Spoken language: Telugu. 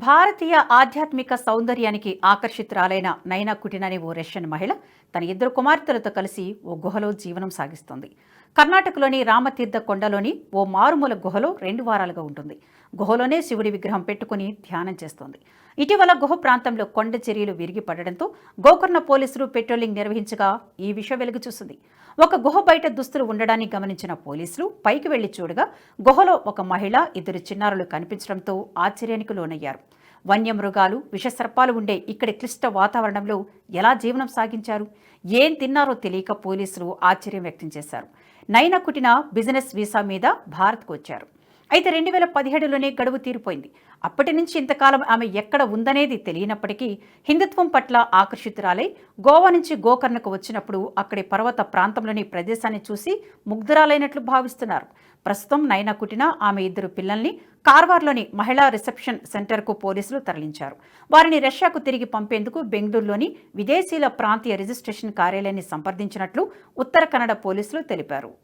భారతీయ ఆధ్యాత్మిక సౌందర్యానికి ఆకర్షితురాలైన నైనా కుటిన్ అనే ఓ రష్యన్ మహిళ తన ఇద్దరు కుమార్తెలతో కలిసి ఓ గుహలో జీవనం సాగిస్తోంది. కర్ణాటకలోని రామతీర్థ కొండలోని ఓ మారుమూల గుహలో 2 వారాలుగా ఉంటుంది. గుహలోనే శివుడి విగ్రహం పెట్టుకుని ధ్యానం చేస్తోంది. ఇటీవల గుహ ప్రాంతంలో కొండ చర్యలు విరిగి పడడంతో గోకర్ణ పోలీసులు పెట్రోలింగ్ నిర్వహించగా ఈ విషయం వెలుగు చూసింది. ఒక గుహ బయట దుస్తులు ఉండడాన్ని గమనించిన పోలీసులు పైకి వెళ్లి చూడగా గుహలో ఒక మహిళ, 2 చిన్నారులు కనిపించడంతో ఆశ్చర్యానికి లోనయ్యారు. వన్యమృగాలు, విషసర్పాలు ఉండే ఇక్కడి క్లిష్ట వాతావరణంలో ఎలా జీవనం సాగించారు, ఏం తిన్నారో తెలియక పోలీసులు ఆశ్చర్యం వ్యక్తం చేశారు. నైనా కుటిన్ బిజినెస్ వీసా మీద భారత్కు వచ్చారు. అయితే 2017లోనే గడువు తీరిపోయింది. అప్పటి నుంచి ఇంతకాలం ఆమె ఎక్కడ ఉందనేది తెలియనప్పటికీ హిందుత్వం పట్ల ఆకర్షితురాలై గోవా నుంచి గోకర్ణకు వచ్చినప్పుడు అక్కడి పర్వత ప్రాంతంలోని ప్రదేశాన్ని చూసి ముగ్ధురాలైనట్లు భావిస్తున్నారు. ప్రస్తుతం నైనా కుటిన్ ఆమె 2 పిల్లల్ని కార్వార్లోని మహిళా రిసెప్షన్ సెంటర్కు పోలీసులు తరలించారు. వారిని రష్యాకు తిరిగి పంపేందుకు బెంగళూరులోని విదేశీయుల ప్రాంతీయ రిజిస్ట్రేషన్ కార్యాలయాన్ని సంప్రదించినట్లు ఉత్తర కన్నడ పోలీసులు తెలిపారు.